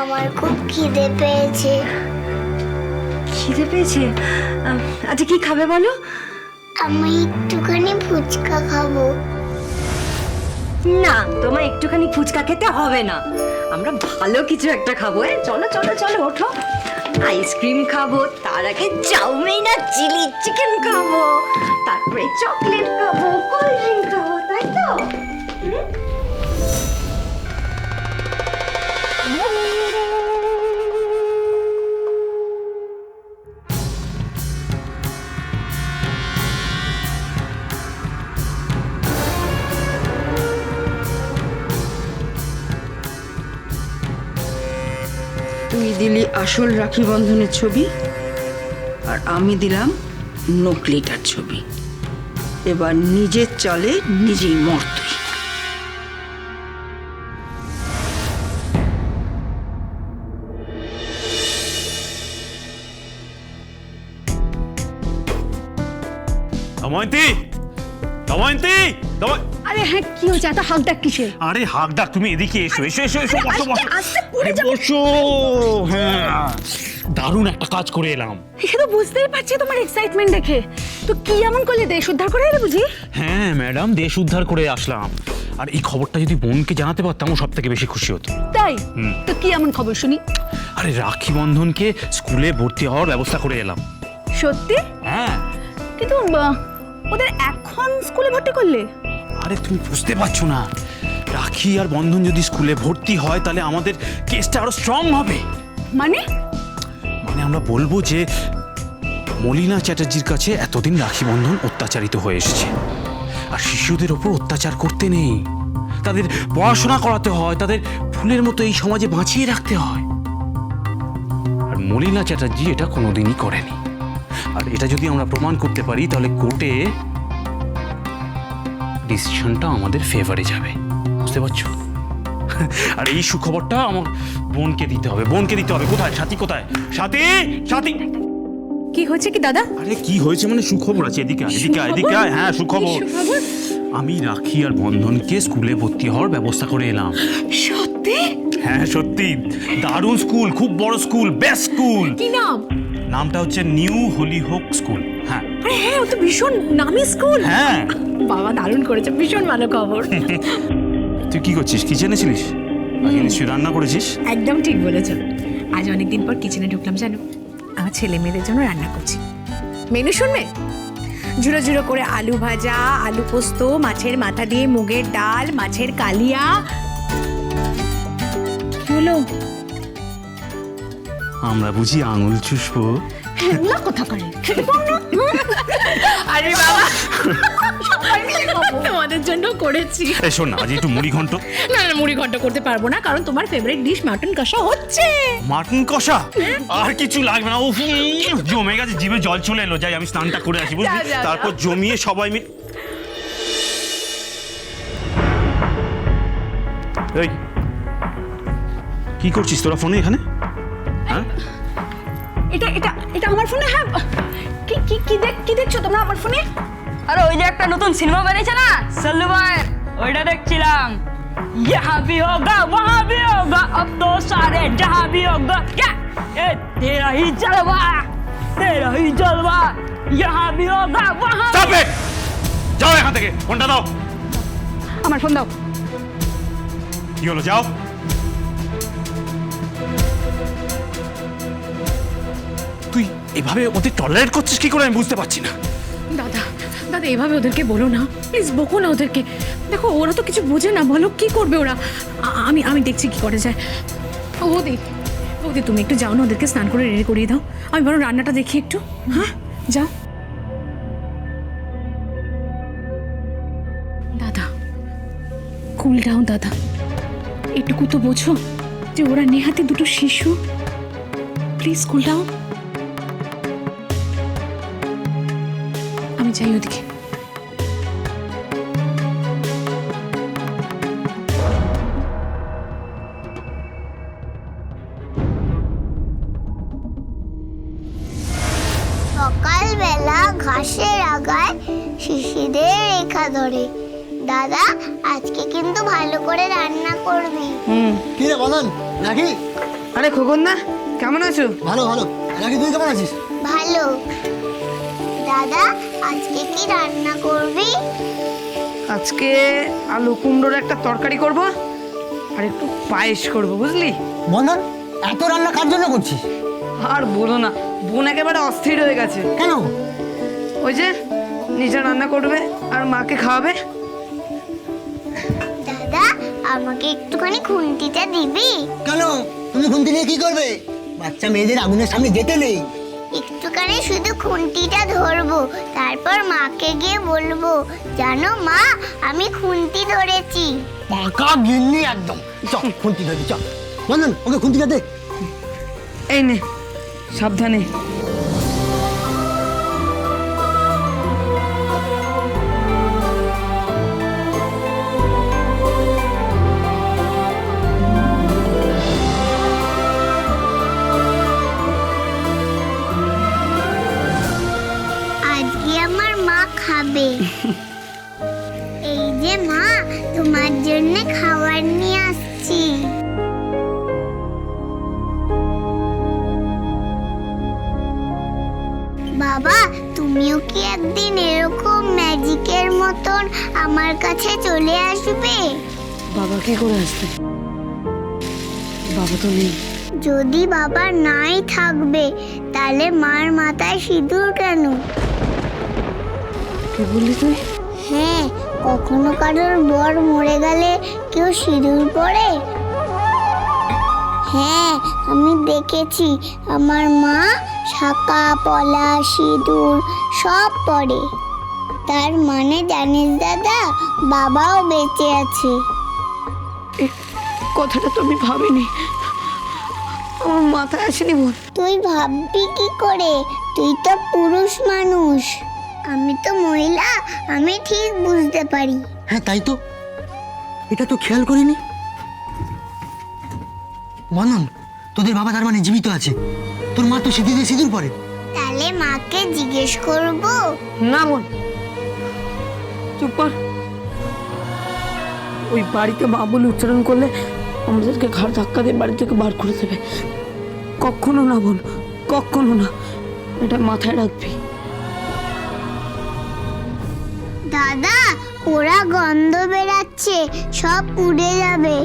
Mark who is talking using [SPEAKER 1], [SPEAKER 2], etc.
[SPEAKER 1] আমার খুব খিদে পেয়েছে।
[SPEAKER 2] খিদে পেয়েছে? আচ্ছা কি খাবে বলো?
[SPEAKER 1] আমি একটুখানি ফুচকা খাবো।
[SPEAKER 2] না, তোমার একটুখানি ফুচকা খেতে হবে না, আমরা ভালো কিছু একটা খাবো। চলো চলো চলো ওঠো। আইসক্রিম খাবো, তার আগে চাউমিন আর চিলি চিকেন খাবো, তারপরে চকলেট খাবো, কোল্ড ড্রিঙ্ক খাবো, তাই তো?
[SPEAKER 3] তুই দিলি আসল রাখি বন্ধনের ছবি আর আমি দিলাম নকলিটার ছবি। এবার নিজের চলে নিজেই মর তুই।
[SPEAKER 4] দময়ন্তী, দময়ন্তী,
[SPEAKER 5] আরে হ্যাঁ, কি হয়েছে? এত হাঁক ডাক কিসে?
[SPEAKER 4] আরে হাক ডাক, তুমি এদিকে এসো, এসো এসো এসো, বসো বসো। আরে বসো। হ্যাঁ, দারুণ একটা কাজ করে এলাম।
[SPEAKER 5] সে তো বুঝতেই পারছি তোমার এক্সাইটমেন্ট দেখে। তো কি এমন করলে, দেশ উদ্ধার করে এলে বুঝি?
[SPEAKER 4] হ্যাঁ ম্যাডাম, দেশ উদ্ধার করে আসলাম। আর এই খবরটা যদি বোনকে জানাতে পারতাম, ও সব থেকে বেশি খুশি হতো।
[SPEAKER 5] তাই? তো কি এমন খবর শুনি?
[SPEAKER 4] আরে রাখি বন্ধনকে স্কুলে ভর্তি হওয়ার ব্যবস্থা করে এলাম।
[SPEAKER 5] সত্যি?
[SPEAKER 4] হ্যাঁ।
[SPEAKER 5] কিন্তু ওদের এখন স্কুলে ভর্তি করলে?
[SPEAKER 4] আরে তুমি বুঝতে পারছো না, রাখি আর বন্ধন যদি স্কুলে ভর্তি হয় তাহলে আমাদের কেসটা আরো স্ট্রং হবে।
[SPEAKER 5] মানে?
[SPEAKER 4] মানে আমরা বলবো যে মলিনা চ্যাটার্জির কাছে এতদিন রাখি বন্ধন অত্যাচারিত হয়ে এসেছে, আর শিশুদের ওপর অত্যাচার করতে নেই, তাদের পড়াশোনা করাতে হয়, তাদের ফুলের মতো এই সমাজে বাঁচিয়ে রাখতে হয়। আর মলিনা চ্যাটার্জি এটা কোনোদিনই করেনি। আর এটা যদি আমরা প্রমাণ করতে পারি তাহলে কোর্টে ডিসিশনটা আমাদের ফেভারে যাবে, বুঝতে পারছো? আর এই সুখবরটা আমার বোনকে দিতে হবে, বোনকে দিতে হবে। কোথায় সাথী, কোথায় সাথী? সাথী,
[SPEAKER 5] কি হয়েছে কি দাদা?
[SPEAKER 4] আরে কি হয়েছে মানে সুখবর আছে, এদিকে আয়, এদিকে আয়, এদিকে আয়। হ্যাঁ সুখবর, আমি রাখি আর বন্ধনকে স্কুলে ভর্তি হওয়ার ব্যবস্থা করে এলাম।
[SPEAKER 5] সত্যি?
[SPEAKER 4] হ্যাঁ সত্যি, দারুণ স্কুল, খুব বড় স্কুল, বেস্ট স্কুল।
[SPEAKER 5] কি নাম?
[SPEAKER 4] নামটা হচ্ছে নিউ হোলি হোক স্কুল। হ্যাঁ।
[SPEAKER 5] আরে হ্যাঁ, ও তো ভীষণ নামি স্কুল।
[SPEAKER 4] হ্যাঁ।
[SPEAKER 5] বাবা দারুণ করেছে, ভীষণ ভালো খবর।
[SPEAKER 4] তুই কি করছিস? কিচেনে ছিলিস? আগে নিশ্চয়ই রান্না করেছিস।
[SPEAKER 5] একদম ঠিক বলেছো। আজ অনেকদিন পর কিচেনে ঢুকলাম জানো। আমার ছেলে মেয়েদের জন্য রান্না করছি। মেনু শুনবে? ঝুড়ো ঝুড়ো করে আলু ভাজা, আলু পোস্ত, মাছের মাথা দিয়ে মুগের ডাল, মাছের কালিয়া। কি হলো?
[SPEAKER 4] আমরা বুঝি আঙুল চুষবো?
[SPEAKER 5] না কথা করে খেতে পাও না? আরে বাবা, সবাই মিলে খাবো। তোমাদের জন্য করেছি।
[SPEAKER 4] এই শোন না, আজ একটু মুড়ি ঘন্ট।
[SPEAKER 5] না না, মুড়ি ঘন্ট করতে পারবো না, কারণ তোমার ফেভারিট ডিশ মাটন কষা হচ্ছে।
[SPEAKER 4] মাটন কষা? আর কিছু লাগবে না, উফ জমে গেছে, জিভে জল চলে এলো। যাই আমি স্নানটা করে আসি, বুঝলি?
[SPEAKER 5] যা, যা, যা।
[SPEAKER 4] তারপর জমিয়ে সবাই মিলে। এই কি করছিস তোরা ফোনে এখানে? হ্যাঁ,
[SPEAKER 5] এটা এটা এটা আমার ফোনে। হ্যাঁ, কি কি কি দেখছো তোমরা আমার ফোনে?
[SPEAKER 6] আরে ওই যে একটা নতুন সিনেমা বেরিয়েছে না, সল্লু ভাইয়ের, ওইটা দেখছিলাম। यहाँ भी होगा वहाँ भी होगा अब तो सारे जहाँ भी होगा क्या ये तेरा ही जलवा, तेरा ही जलवा, यहाँ भी होगा वहाँ।
[SPEAKER 4] Stop it! যাও এখান থেকে, ফোনটা দাও।
[SPEAKER 5] আমার ফোন দাও।
[SPEAKER 4] কি হলো, যাও। তুই এভাবে ওদের টলারেট করছিস কি করে আমি বুঝতে পারছি না।
[SPEAKER 5] দাদা দাদা, এভাবে ওদেরকে বলো না প্লিজ, বকো না ওদেরকে। দেখো ওরা তো কিছু বোঝে না, বলো কি করবে ওরা। আমি আমি দেখছি কি করে যায়। ওদি ওদি, তুমি একটু যাও না, ওদেরকে স্নান করে রেডি করিয়ে দাও। আমি বরং রান্নাটা দেখি একটু। হ্যাঁ যাও। দাদা কুল ডাউন দাদা, এটুকু তো বোঝো যে ওরা নেহাতি দুটো শিশু। Please cool down. আমি যাই ওদিকে।
[SPEAKER 1] সকালবেলা ঘাসের আগায় শিশিদের রেখা ধরে। দাদা আজকে কিন্তু ভালো করে রান্না করবি।
[SPEAKER 7] কি রে বদন, নাকি
[SPEAKER 3] আরে খোকন না, কেমন আছো?
[SPEAKER 7] ভালো ভালো। রাখি, তুই কেমন আছিস?
[SPEAKER 1] ভালো। দাদা আজকে কি রান্না করবি?
[SPEAKER 3] আজকে আলু কুমড়োর একটা তরকারি করব আর একটু পায়েস করব, বুঝলি?
[SPEAKER 7] বন্ধন, এত রান্না কার জন্য করছিস?
[SPEAKER 3] আর বলো না, বোন একেবারে অস্থির হয়ে গেছে।
[SPEAKER 7] কেন?
[SPEAKER 3] ওই যে নিজে রান্না করবে আর মাকে খাওয়াবে।
[SPEAKER 1] দাদা আমাকে একটুখানি খুন্তিটা দিবি?
[SPEAKER 7] কেন? তুমি খুন্তি নিয়ে কি করবে? বাচ্চা মেয়েদের আগুনের সামনে যেতে নেই।
[SPEAKER 1] একটুখানি শুধু খুন্তিটা ধরবো, তারপর মাকে গিয়ে বলবো, জানো মা আমি খুন্তি ধরেছি।
[SPEAKER 7] পাকা গিন্নি একদম। চল খুন্তি ধরি, চল। বন্ধন, ওকে খুন্তিটা দে।
[SPEAKER 3] এই নে, সাবধানে।
[SPEAKER 1] আজকে আমার মা খাবে। এই যে মা, তোমার জন্য খাবার নিয়ে আসছি। বাবা তুমিও কি একদিন এরকম ম্যাজিকের মতন আমার কাছে চলে আসবে?
[SPEAKER 3] বাবা কি করে আসবে? বাবা তো নেই।
[SPEAKER 1] যদি বাবা নাই থাকবে তাহলে মার মাথায় সিঁদুর কেন?
[SPEAKER 3] কি বললি তুই?
[SPEAKER 1] হ্যাঁ, কখনো কারোর বর মরে গেলে কেউ সিঁদুর পরে? হ্যাঁ, আমি দেখেছি আমার মা শাঁখা পলা সিঁদুর সব পরে। তার মানে জানিস দাদা, বাবাও বেঁচে আছে।
[SPEAKER 3] কথাটা তো আমি ভাবিনি, আমার মাথায় আসেনি বোন।
[SPEAKER 1] তুই ভাববি কি করে? তুই তো পুরুষ মানুষ, আমি তো মহিলা, আমি ঠিক বুঝতে পারি।
[SPEAKER 7] হ্যাঁ তাই তো, এটা তো খেয়াল করিনি। বন্ধন, তোদের বাবা তার মানে জীবিত আছে। তোর মা তো সিঁদুরে সিঁদুর পরে।
[SPEAKER 1] তাহলে মাকে জিজ্ঞেস করব?
[SPEAKER 3] না বোন, চুপ কর। ওই বাড়িতে মা বলে উচ্চারণ করলে আমাদেরকে ঘাড় ধাক্কা দিয়ে বাড়ি থেকে বার করে দেবে। কখনো না বোন, কখনো না, এটা মাথায় রাখবি।
[SPEAKER 1] দাদা ওরা গন্ধ বেরাচ্ছে, সব উড়ে যাবে।